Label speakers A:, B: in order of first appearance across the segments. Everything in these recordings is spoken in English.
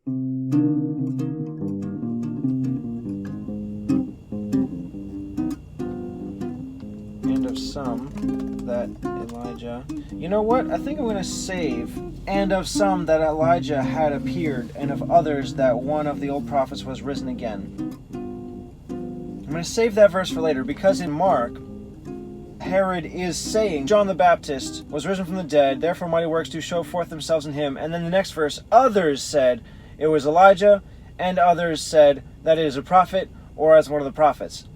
A: And of some that Elijah... You know what? I think I'm going to save. And of some that Elijah had appeared, and of others that one of the old prophets was risen again. I'm going to save that verse for later, because in Mark, Herod is saying John the Baptist was risen from the dead, therefore mighty works do show forth themselves in him. And then the next verse, others said it was Elijah, and others said that it is a prophet, or as one of the prophets.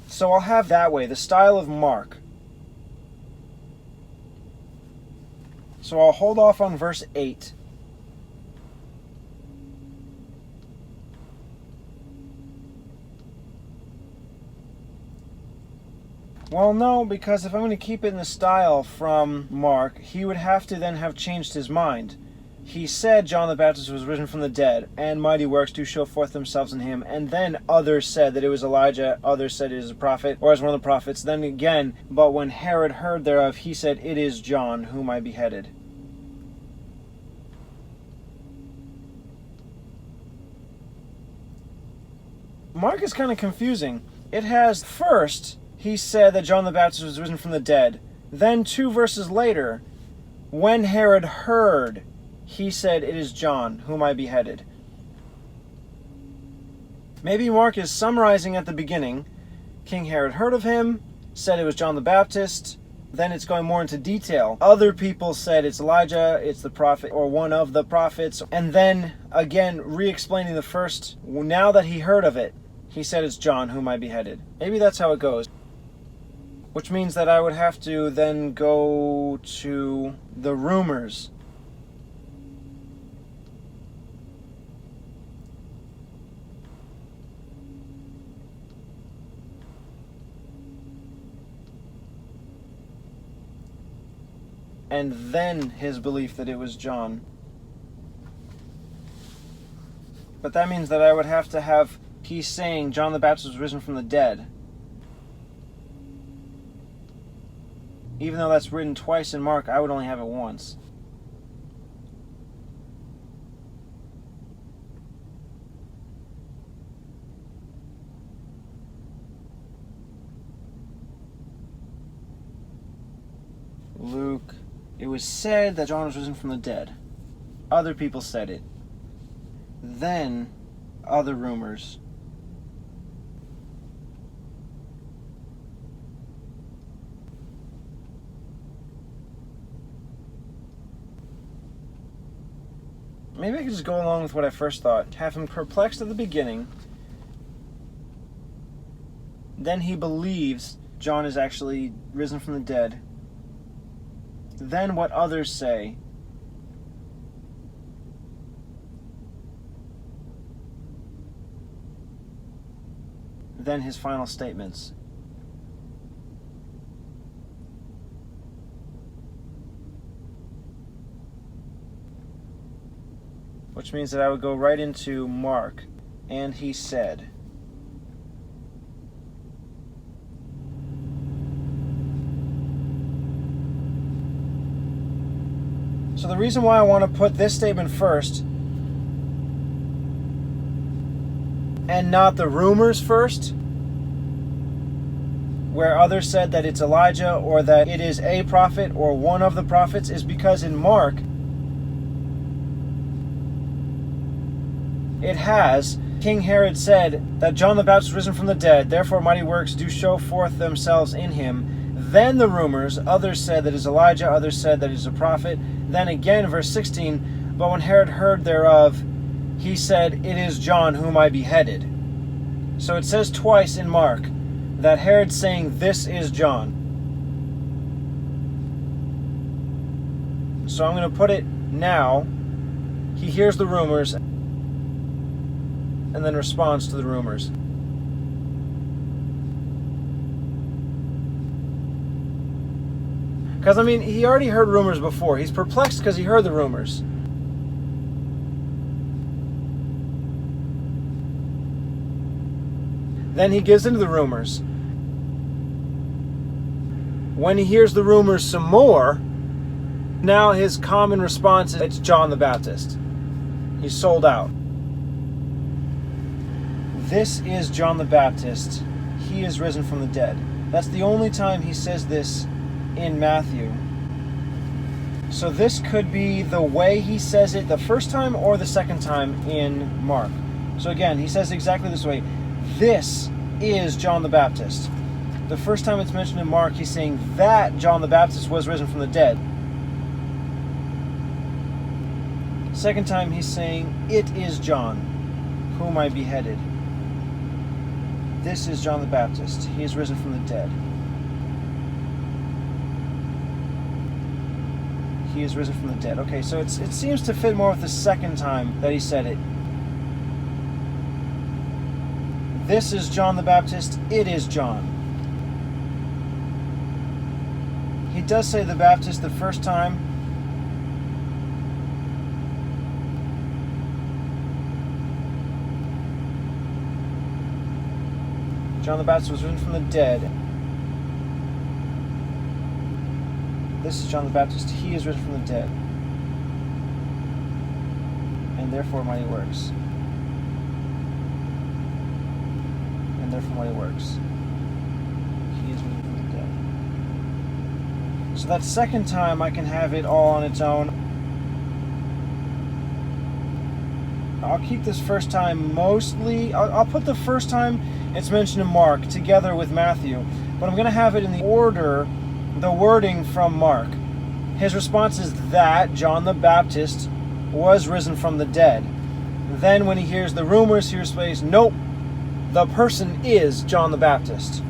A: So I'll have that way, the style of Mark. So I'll hold off on verse 8. Well, no, because if I'm going to keep it in the style from Mark, he would have to then have changed his mind. He said John the Baptist was risen from the dead, and mighty works do show forth themselves in him. And then others said that it was Elijah, others said it is a prophet, or as one of the prophets. Then again, but when Herod heard thereof, he said, it is John, whom I beheaded. Mark is kind of confusing. It has, first, he said that John the Baptist was risen from the dead. Then 2 verses later, when Herod heard, he said, it is John, whom I beheaded. Maybe Mark is summarizing at the beginning. King Herod heard of him, said it was John the Baptist. Then it's going more into detail. Other people said it's Elijah, it's the prophet, or one of the prophets. And then, again, re-explaining the first, now that he heard of it, he said it's John, whom I beheaded. Maybe that's how it goes. Which means that I would have to then go to the rumors. And then his belief that it was John. But that means that I would have to have, he's saying John the Baptist was risen from the dead. Even though that's written twice in Mark, I would only have it once. Luke, it was said that John was risen from the dead. Other people said it. Then, other rumors. Maybe I could just go along with what I first thought. Have him perplexed at the beginning. Then he believes John is actually risen from the dead. Then what others say. Then his final statements. Which means that I would go right into Mark. And he said. So the reason why I want to put this statement first and not the rumors first, where others said that it's Elijah or that it is a prophet or one of the prophets, is because in Mark it has, King Herod said that John the Baptist was risen from the dead, therefore mighty works do show forth themselves in him. Then the rumors, others said that it is Elijah, others said that it is a prophet. Then again, verse 16, but when Herod heard thereof, he said, it is John whom I beheaded. So it says twice in Mark that Herod's saying, this is John. So I'm going to put it now. He hears the rumors and then responds to the rumors. Because, I mean, he already heard rumors before. He's perplexed because he heard the rumors. Then he gives into the rumors. When he hears the rumors some more, now his common response is, it's John the Baptist. He's sold out. This is John the Baptist. He is risen from the dead. That's the only time he says this in Matthew. So this could be the way he says it the first time or the second time in Mark. So again, he says exactly this way. This is John the Baptist. The first time it's mentioned in Mark, he's saying that John the Baptist was risen from the dead. Second time, he's saying, it is John, whom I beheaded. This is John the Baptist. He is risen from the dead. He is risen from the dead. Okay, so it seems to fit more with the second time that he said it. This is John the Baptist. It is John. He does say the Baptist the first time. John the Baptist was risen from the dead. This is John the Baptist. He is risen from the dead. And therefore mighty works. And therefore mighty works. He is risen from the dead. So that second time I can have it all on its own. I'll keep this first time mostly. I'll put the first time it's mentioned in Mark together with Matthew. But I'm going to have it in the order, the wording from Mark. His response is that John the Baptist was risen from the dead. Then when he hears the rumors, he responds, nope, the person is John the Baptist.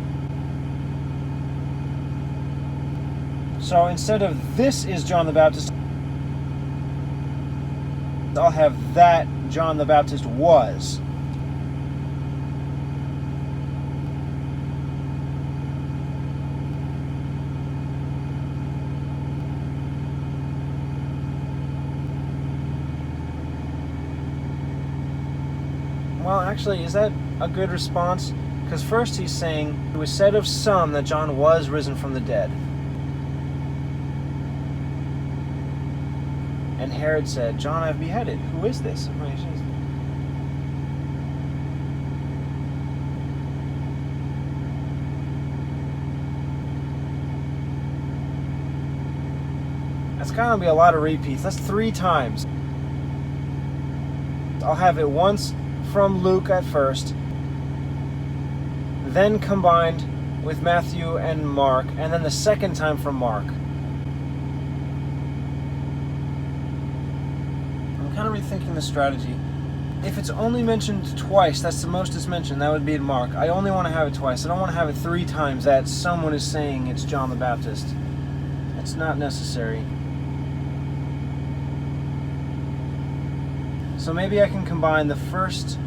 A: So instead of this is John the Baptist, I'll have that John the Baptist was. Well, actually, is that a good response? Because first he's saying, it was said of some that John was risen from the dead. And Herod said, John I have beheaded. Who is this? That's going to be a lot of repeats. That's 3 times. I'll have it once from Luke at first, then combined with Matthew and Mark, and then the second time from Mark. I'm kind of rethinking the strategy. If it's only mentioned twice, that's the most it's mentioned, that would be in Mark. I only want to have it twice. I don't want to have it 3 times that someone is saying it's John the Baptist. It's not necessary. So maybe I can combine the first.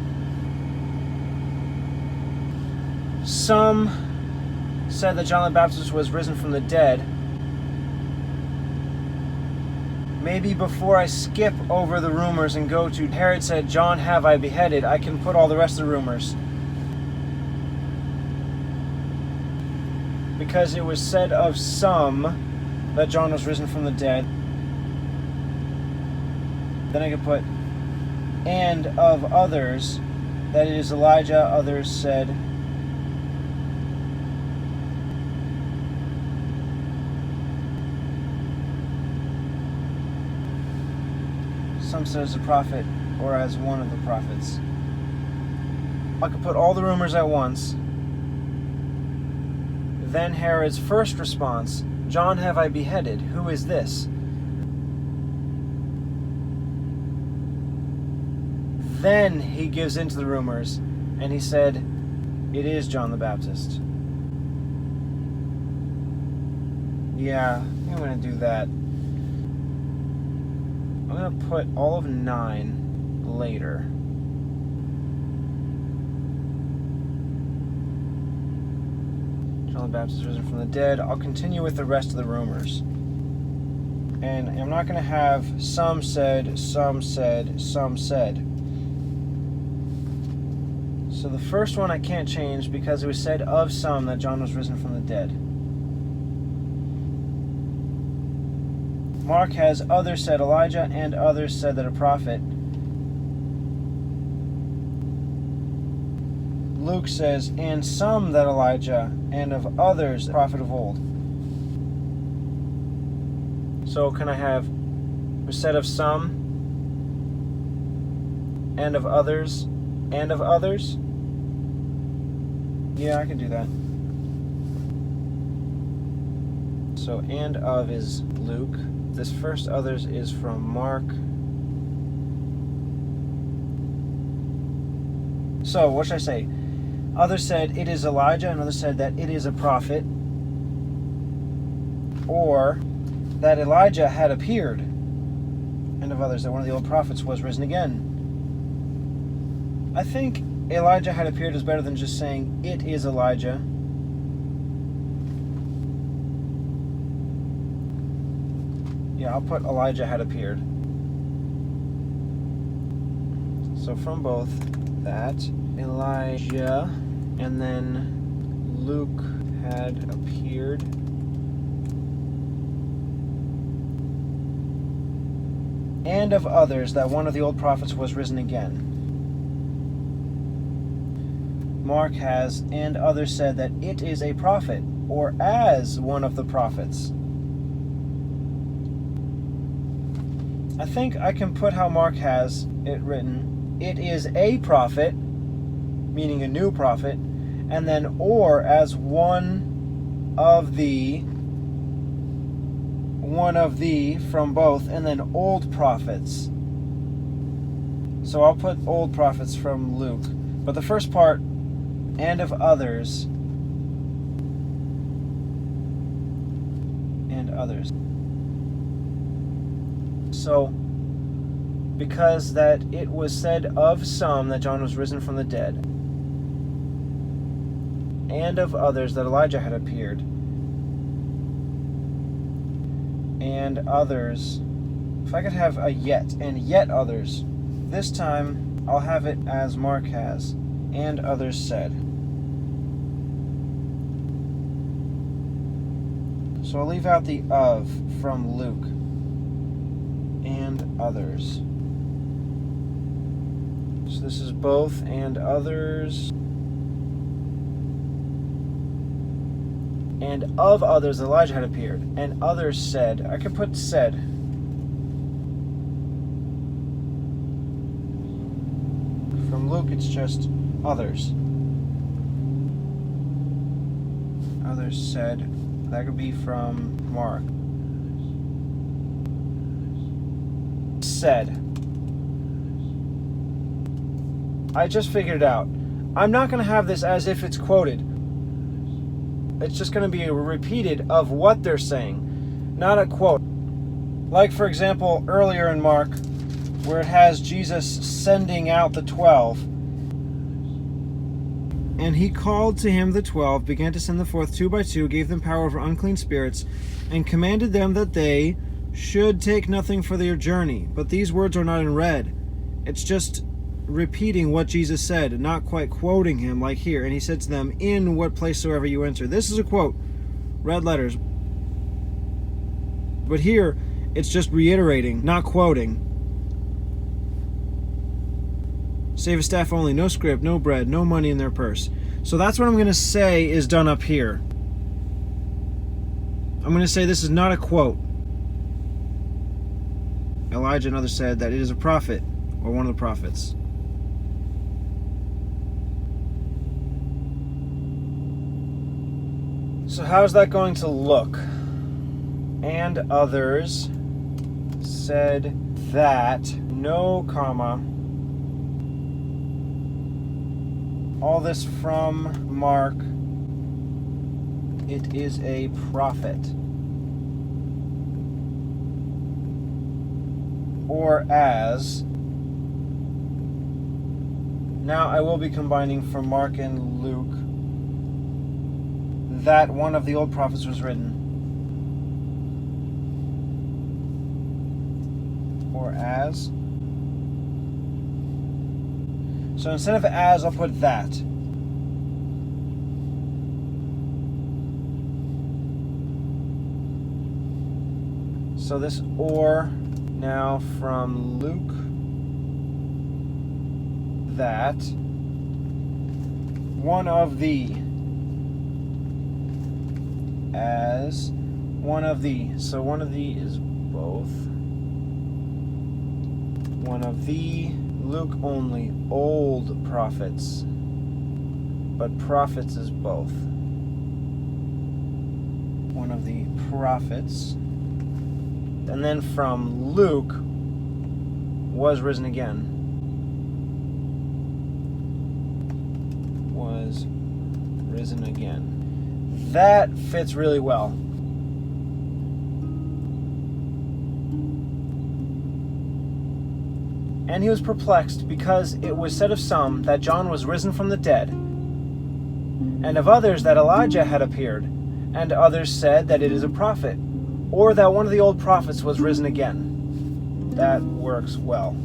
A: Some said that John the Baptist was risen from the dead. Maybe before I skip over the rumors and go to Herod said, John have I beheaded, I can put all the rest of the rumors. Because it was said of some that John was risen from the dead. Then I could put, and of others, that it is Elijah, others said. Some said as a prophet or as one of the prophets. I could put all the rumors at once. Then Herod's first response, John have I beheaded, who is this? Then he gives into the rumors, and he said, it is John the Baptist. Yeah, I think I'm going to do that. I'm going to put all of 9 later. John the Baptist risen from the dead. I'll continue with the rest of the rumors. And I'm not going to have some said, some said, some said. So the first one I can't change because it was said of some that John was risen from the dead. Mark has others said Elijah and others said that a prophet. Luke says, and some that Elijah, and of others the prophet of old. So can I have instead of some, and of others, and of others? Yeah, I can do that. So and of is Luke. This first others is from Mark. So what should I say? Others said it is Elijah, and others said that it is a prophet, or that Elijah had appeared, and of others that one of the old prophets was risen again. I think Elijah had appeared is better than just saying it is Elijah. Yeah, I'll put Elijah had appeared. So from both that, Elijah, and then Luke had appeared. And of others that one of the old prophets was risen again. Mark has, and others said that it is a prophet, or as one of the prophets. I think I can put how Mark has it written. It is a prophet, meaning a new prophet, and then or as one of the from both, and then old prophets. So I'll put old prophets from Luke. But the first part, and of others, and others. So, because that it was said of some that John was risen from the dead, and of others that Elijah had appeared, and others, if I could have a yet, and yet others, this time I'll have it as Mark has, and others said. So I'll leave out the of from Luke, and others. So this is both and others. And of others Elijah had appeared, and others said. I could put said. From Luke it's just others. Others said. That could be from Mark. Said. I just figured it out. I'm not going to have this as if it's quoted. It's just going to be repeated of what they're saying, not a quote. Like, for example, earlier in Mark, where it has Jesus sending out the 12. And he called to him the 12, began to send them forth 2 by 2, gave them power over unclean spirits, and commanded them that they should take nothing for their journey. But these words are not in red. It's just repeating what Jesus said, not quite quoting him like here. And he said to them, in what place soever you enter. This is a quote, red letters. But here, it's just reiterating, not quoting. Save a staff only, no scrip, no bread, no money in their purse. So that's what I'm going to say is done up here. I'm going to say this is not a quote. Elijah and others said that it is a prophet, or one of the prophets. So how's that going to look? And others said that, no comma, all this from Mark, it is a prophet. Or as, now I will be combining from Mark and Luke, that one of the old prophets was written. Or as. So instead of as, I'll put that. So this or now from Luke, that one of the, as one of the. So one of the is both. One of the, Luke only, old prophets. But prophets is both. One of the prophets. And then from Luke, was risen again. Was risen again. That fits really well. And he was perplexed, because it was said of some that John was risen from the dead, and of others that Elijah had appeared, and others said that it is a prophet, or that one of the old prophets was risen again. That works well.